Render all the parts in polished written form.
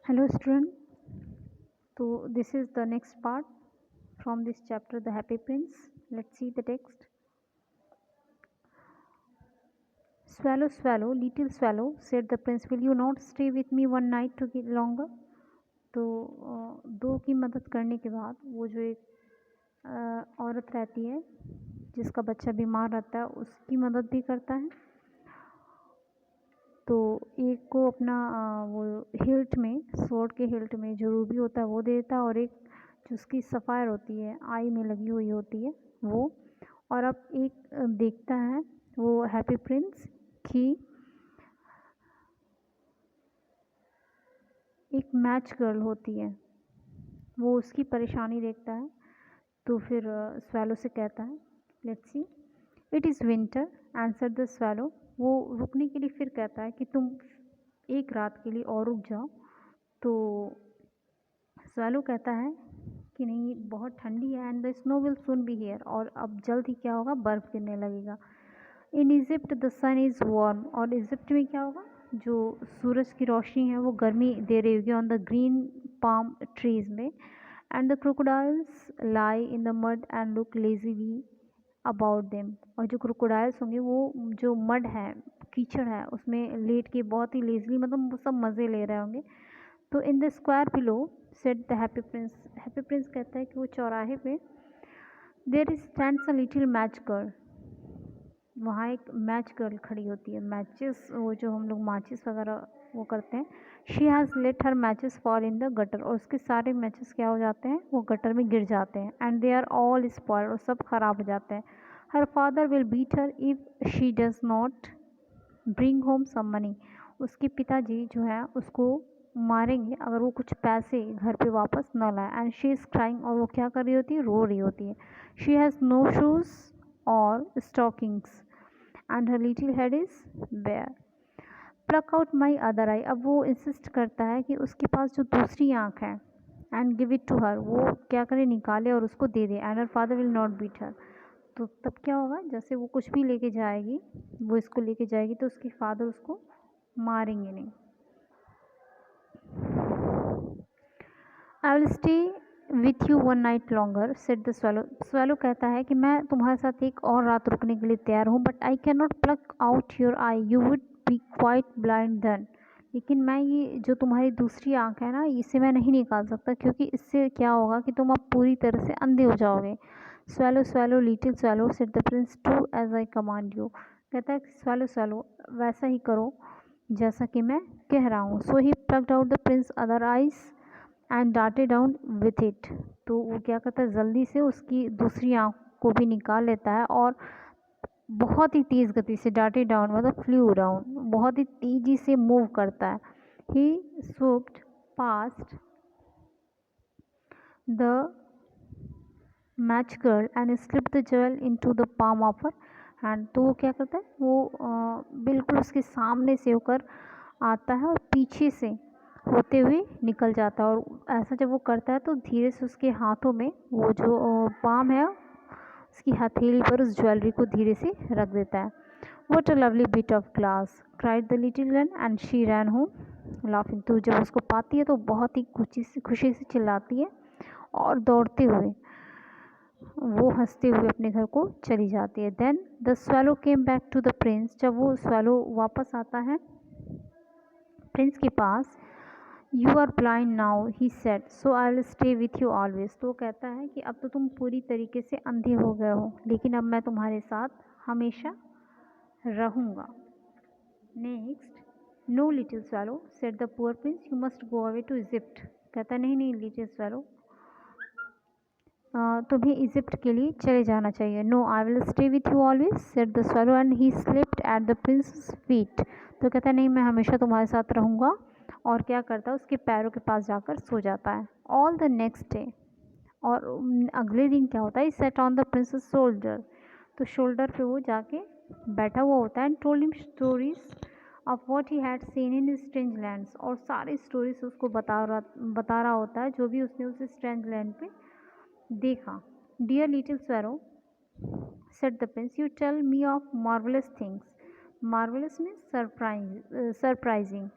Hello student. So this is the next part from this chapter, The Happy Prince. Let's see the text. Swallow, swallow, little swallow, said the prince, will you not stay with me one night to get longer? तो दो की मदद करने के बाद वो जो एक औरत रहती है जिसका बच्चा बीमार रहता है उसकी मदद भी करता है। तो एक को अपना वो हिल्ट में, स्वॉर्ड के हिल्ट में जो रूबी होता है वो दे देता है, और एक जो उसकी सफ़ायर होती है, आई में लगी हुई होती है वो। और अब एक देखता है वो हैप्पी प्रिंस कि एक मैच गर्ल होती है, वो उसकी परेशानी देखता है। तो फिर स्वैलो से कहता है, let's see, it is winter, answer the swallow. वो रुकने के लिए फिर कहता है कि तुम एक रात के लिए और रुक जाओ। तो स्वैलो कहता है कि नहीं, बहुत ठंडी है, and the snow will soon be here, और अब जल्द ही क्या होगा, बर्फ़ गिरने लगेगा। In Egypt the sun is warm, और इजिप्ट में क्या होगा, जो सूरज की रोशनी है वो गर्मी दे रही होगी on the green palm trees में। And the crocodiles lie in the mud and look lazily about them, और जो क्रोकोडाइल्स होंगे वो जो मड है, कीचड़ है, उसमें लेट के बहुत ही लेजली, मतलब वो सब मज़े ले रहे होंगे। तो in the square below said the happy prince, happy prince कहता है कि वो चौराहे पे there is stands a little match girl, वहाँ एक मैच गर्ल खड़ी होती है, मैचेस, वो जो हम लोग माचिस वगैरह वो करते हैं। She has let her matches fall in the gutter, और उसके सारे मैचेस क्या हो जाते हैं, वो गटर में गिर जाते हैं। And they are all spoiled, और सब खराब हो जाते हैं। हर father will beat her if she does not bring home some money, उसके पिताजी जो है उसको मारेंगे अगर वो कुछ पैसे घर पे वापस न लाए। एंड शी इज़ क्राइंग, और वो क्या कर रही होती है, रो रही होती है। शी हैज़ नो शूज़ और stockings and her little head is bare, pluck out my other eye, अब वो इंसिस्ट करता है कि उसके पास जो दूसरी आँख है, and give it to her, वो क्या करे, निकाले और उसको दे दे। And her father will not beat her, तो तब क्या होगा, जैसे वो कुछ भी लेके जाएगी, वो इसको लेके जाएगी, तो उसके फादर उसको मारेंगे नहीं। आई will stay with you one night longer, said the swallow, swallow कहता है कि मैं तुम्हारे साथ एक और रात रुकने के लिए तैयार हूँ, but I can not pluck out your eye, you would be quite blind then, लेकिन मैं ये जो तुम्हारी दूसरी आँख है ना, इसे मैं नहीं निकाल सकता, क्योंकि इससे क्या होगा कि तुम अब पूरी तरह से अंधे हो जाओगे। Swallow swallow little swallow, said the prince, do as I command you, कहता है स्वैलो स्वैलो, वैसा ही करो जैसा कि मैं कह रहा हूँ। So he plucked out the prince other eyes and darted down with it, तो वो क्या करता है, जल्दी से उसकी दूसरी आँख को भी निकाल लेता है, और बहुत ही तेज़ गति से, डार्टेड डाउन मतलब फ्लू डाउन, बहुत ही तेज़ी से मूव करता है। ही swooped past the match girl and slipped the jewel into the palm of her hand, तो वो क्या करता है, वो बिल्कुल उसके सामने से होकर आता है और पीछे से होते हुए निकल जाता है। और ऐसा जब वो करता है तो धीरे से उसके हाथों में वो जो पाम है, उसकी हथेली पर उस ज्वेलरी को धीरे से रख देता है। What a lovely bit of glass, cried the little girl and she rain home laughing, तो जब उसको पाती है तो बहुत ही खुशी से चिल्लाती है, और दौड़ते हुए वो हंसते हुए अपने घर को चली जाती है। Then the swallow came back to the prince, जब वो स्वैलो वापस आता है प्रिंस के पास, you are blind now he said, so I will stay with you always, तो कहता है कि अब तो तुम पूरी तरीके से अंधे हो गए हो, लेकिन अब मैं तुम्हारे साथ हमेशा रहूँगा। Next, no little swallow, said the poor prince, you must go away to Egypt, कहता नहीं नहीं लिटिल स्वैलो, तुम्हें इजिप्ट के लिए चले जाना चाहिए। No I will stay with you always, said the swallow and he slipped at the prince feet, तो कहता है नहीं, मैं हमेशा तुम्हारे साथ रहूँगा, और क्या करता है, उसके पैरों के पास जाकर सो जाता है। ऑल द नेक्स्ट डे, और अगले दिन क्या होता है, set on the princess shoulder, तो शोल्डर पे वो जाके बैठा हुआ होता है, and told him stories of what he had seen in strange lands, और सारी स्टोरीज उसको बता रहा होता है जो भी उसने उस स्ट्रेंज लैंड पे देखा। Dear little swallow, said the prince, you tell me of marvellous things, marvellous means surprising,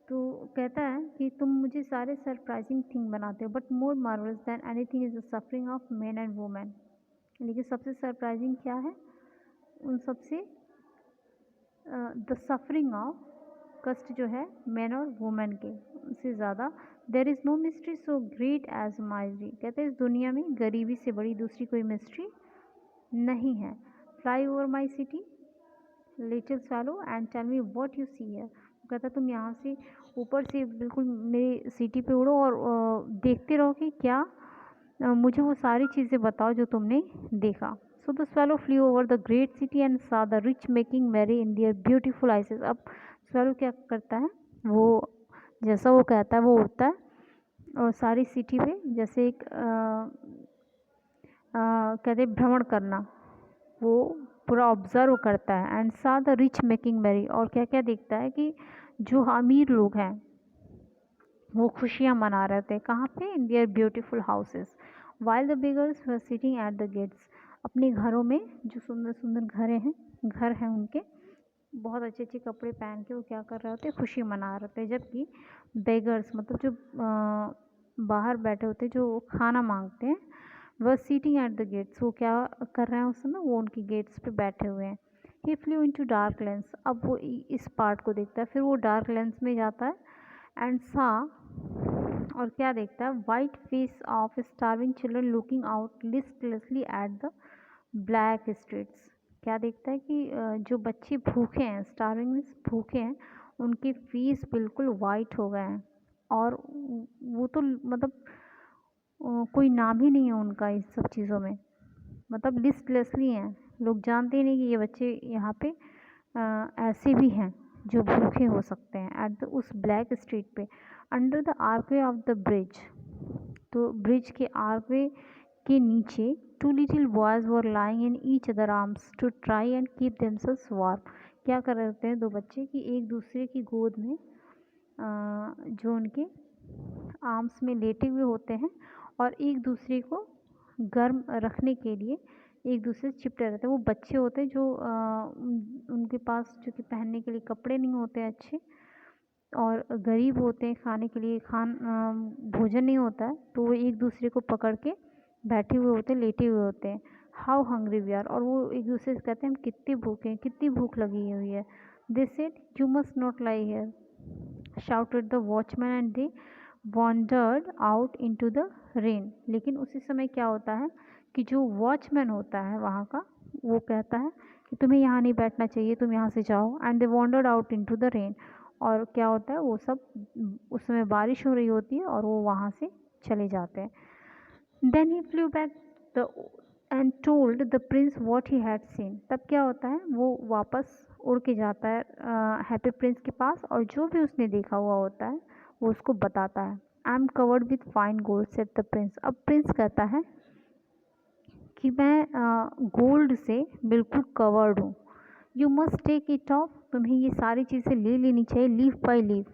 तो कहता है कि तुम मुझे सारे सरप्राइजिंग थिंग बनाते हो, but more marvellous than anything is the suffering of man and women. लेकिन सबसे सरप्राइजिंग क्या है उन सबसे? द सफरिंग ऑफ, कष्ट जो है मैन और वुमेन के, उससे ज़्यादा। There is no mystery so great as misery. कहते हैं इस दुनिया में गरीबी से बड़ी दूसरी कोई मिस्ट्री नहीं है। Fly over my city little swallow and tell me what you see here. कहता तुम यहाँ से ऊपर से बिल्कुल मेरी सिटी पे उड़ो और देखते रहो कि क्या, मुझे वो सारी चीज़ें बताओ जो तुमने देखा। So the swallow flew over the great city and saw the rich making merry in their beautiful eyes। अब swallow क्या करता है, वो जैसा वो कहता है वो उड़ता है और सारी सिटी पे जैसे एक कहते हैं भ्रमण करना, वो पूरा ऑब्जर्व करता है। एंड सा द रिच मेकिंग मैरी, और क्या क्या देखता है कि जो अमीर लोग हैं वो खुशियाँ मना रहे थे। कहाँ पे? In their beautiful houses. While the beggars were sitting at the gates, अपने घरों में, जो सुंदर सुंदर घर हैं उनके, बहुत अच्छे अच्छे कपड़े पहन के वो क्या कर रहे होते, खुशी मना रहे थे। जबकि बेगर्स मतलब जो बाहर बैठे होते, जो खाना मांगते हैं, वह सीटिंग एट द गेट्स, वो क्या कर रहे हैं उस समय, वो उनकी गेट्स पे बैठे हुए हैं। ही फ्लू इनटू डार्क लेंस, अब वो इस पार्ट को देखता है, फिर वो डार्क लेंस में जाता है एंड सा, और क्या देखता है, white face of starving children looking out listlessly at the black streets. क्या देखता है कि जो बच्चे भूखे हैं, स्टार्विंग मीन्स भूखे हैं, उनके फेस बिल्कुल वाइट हो गए हैं, और वो तो मतलब कोई नाम ही नहीं है उनका इस सब चीज़ों में, मतलब लिस्टलेसली हैं, लोग जानते ही नहीं कि ये बच्चे यहाँ पे ऐसे भी हैं जो भूखे हो सकते हैं। एट द उस ब्लैक स्ट्रीट पे, under the archway of the bridge, तो ब्रिज के आर्कवे के नीचे, two little boys were lying in each other arms to try and keep themselves warm. क्या कर रहे होते हैं दो बच्चे कि एक दूसरे की गोद में जो उनके आर्म्स में लेटे हुए होते हैं और एक दूसरे को गर्म रखने के लिए एक दूसरे से चिपटे रहते हैं। वो बच्चे होते हैं जो उनके पास जो कि पहनने के लिए कपड़े नहीं होते अच्छे, और गरीब होते हैं, खाने के लिए भोजन नहीं होता है, तो वो एक दूसरे को पकड़ के बैठे हुए होते हैं, लेटे हुए होते हैं। हाउ हंग्री वी आर, और वो एक दूसरे से कहते हैं हम कितने भूखे हैं, कितनी भूख लगी हुई है। They said you must not lie here shouted the watchman and they wandered out into the rain. लेकिन उसी समय क्या होता है कि जो वॉचमैन होता है वहाँ का, वो कहता है कि तुम्हें यहाँ नहीं बैठना चाहिए, तुम यहाँ से जाओ। And they wandered out into the rain, और क्या होता है वो सब, उस समय बारिश हो रही होती है और वो वहाँ से चले जाते हैं। Then he flew back the and told the prince what he had seen. तब क्या होता है, वो वापस उड़ के जाता है हैप्पी प्रिंस के पास, और जो भी उसने देखा हुआ होता है वो उसको बताता है। I am covered with fine gold said the prince. अब प्रिंस कहता है कि मैं गोल्ड से बिल्कुल कवर्ड हूँ। You must take it off, तुम्हें ये सारी चीज़ें ले लेनी चाहिए, लीफ बाय लीफ,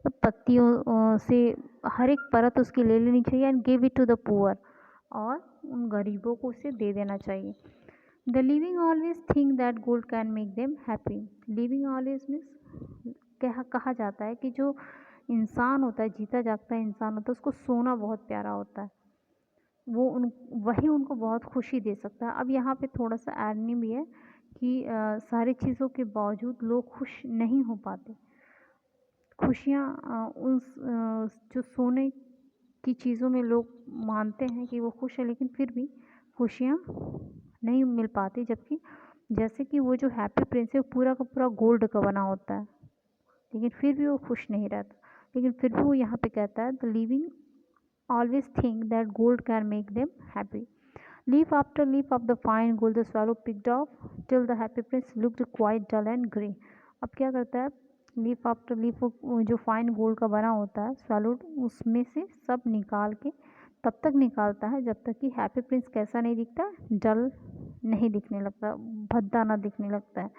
तो पत्तियों से हर एक परत उसकी ले लेनी चाहिए। And give it to the poor, और उन गरीबों को उसे दे देना चाहिए। The living always think that gold can make them happy. Living always means कहा जाता है कि जो इंसान होता है, जीता जागता इंसान होता है, उसको सोना बहुत प्यारा होता है, वही उनको बहुत खुशी दे सकता है। अब यहाँ पे थोड़ा सा आयरनी भी है कि सारी चीज़ों के बावजूद लोग खुश नहीं हो पाते। खुशियाँ जो सोने की चीज़ों में लोग मानते हैं कि वो खुश है, लेकिन फिर भी खुशियाँ नहीं मिल पाती। जबकि जैसे कि वो जो हैप्पी प्रिंस है पूरा का पूरा गोल्ड का बना होता है, लेकिन फिर भी वो खुश नहीं रहता। लेकिन फिर भी वो यहाँ पे कहता है the living always think that gold can make them happy. Leaf after leaf of the fine gold the swallow picked off till the happy prince looked quite dull and grey. अब क्या करता है, लीफ आफ्टर लीफ जो fine gold का बना होता है swallow उसमें से सब निकाल के तब तक निकालता है जब तक कि हैप्पी प्रिंस कैसा नहीं दिखता, डल नहीं दिखने लगता, भद्दा ना दिखने लगता है।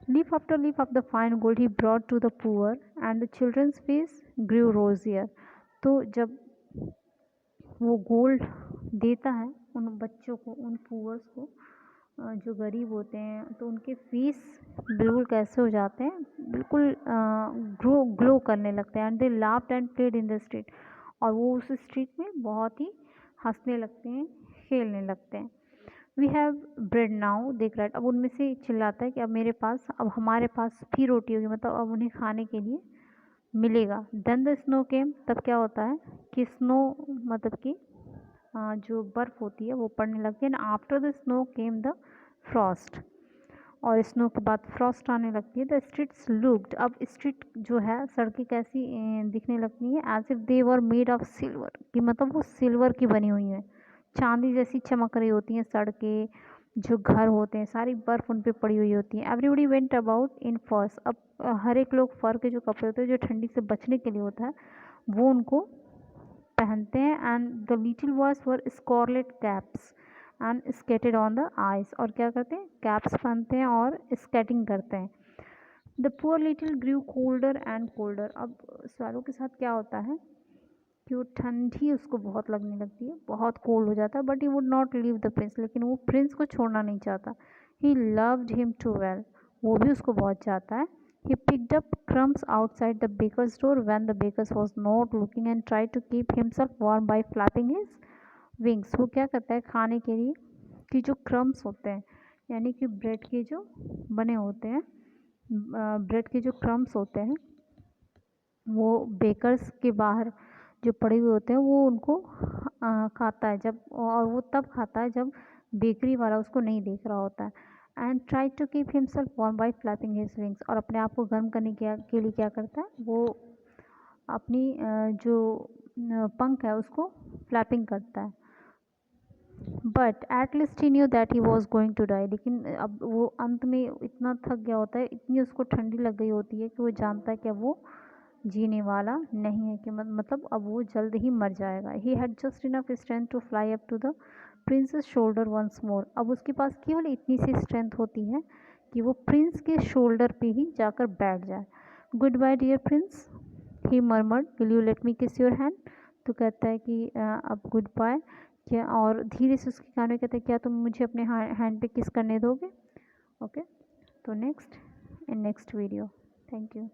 Leaf after leaf of the fine gold he brought to the poor and the children's face grew rosier. तो जब वो गोल्ड देता है उन बच्चों को, उन पुअर्स को, जो गरीब होते हैं तो उनके फेस बिल्कुल कैसे हो जाते हैं, बिल्कुल ग्लो करने लगते हैं। And they laughed and played in the street, और वो उस स्ट्रीट में बहुत ही हंसने लगते हैं, खेलने लगते हैं। वी हैव ब्रेड नाउ, देख रहा है, अब उनमें से चिल्लाता है कि अब मेरे पास, अब हमारे पास भी रोटी होगी, मतलब अब उन्हें खाने के लिए मिलेगा। देन द स्नो केम, तब क्या होता है कि स्नो मतलब कि जो बर्फ़ होती है वो पड़ने लगती है। And after the snow came the frost, और स्नो के बाद फ्रॉस्ट आने लगती है। द स्ट्रीट्स लुक्ड, अब स्ट्रीट जो है, सड़कें कैसी दिखने लगती हैं, as if they were made of silver, कि मतलब वो सिल्वर की बनी हुई हैं, चांदी जैसी चमक रही होती हैं सड़कें, जो घर होते हैं सारी बर्फ़ उन पर पड़ी हुई होती है। एवरीबडी वेंट अबाउट इन फर्स, अब हर एक लोग फर के जो कपड़े होते हैं जो ठंडी से बचने के लिए होता है वो उनको पहनते हैं। And the little boys wore scarlet caps and skated on the ice, और क्या करते हैं, कैप्स पहनते हैं और स्केटिंग करते हैं। The poor little grew colder and colder, अब स्वैलो के साथ क्या होता है कि वो ठंडी उसको बहुत लगने लगती है, बहुत कोल्ड हो जाता है। But he would not leave the prince, लेकिन वो प्रिंस को छोड़ना नहीं चाहता। He loved him too well, वो भी उसको बहुत चाहता है। He picked up crumbs outside the baker's door when the baker was not looking and tried to keep himself warm by flapping his wings। वो क्या करता है खाने के लिए कि जो क्रम्स होते हैं, यानी कि ब्रेड के जो बने होते हैं, ब्रेड के जो क्रम्स होते हैं वो बेकर्स के बाहर जो पड़े हुए होते हैं वो उनको खाता है जब, और वो तब खाता है जब बेकरी वाला उसको नहीं देख रहा होता है। And try to keep himself warm by flapping his wings, और अपने आप को गर्म करने के लिए क्या करता है, वो अपनी जो पंख है उसको फ्लैपिंग करता है। But at least he knew that he was going to die, लेकिन अब वो अंत में इतना थक गया होता है, इतनी उसको ठंडी लग गई होती है कि वो जानता है कि अब वो जीने वाला नहीं है, कि मतलब अब वो जल्द ही मर जाएगा। He had just enough strength to fly up to the princess shoulder once more, अब उसके पास केवल इतनी सी स्ट्रेंथ होती है कि वो प्रिंस के शोल्डर पे ही जाकर बैठ जाए। Good bye dear prince, he murmured, will you let me kiss your hand, तो कहता है कि अब गुड बाय, क्या, और धीरे से उसके कान में कहते हैं क्या तुम मुझे अपने हैंड पे किस करने दोगे। ओके, तो next in next video, thank you.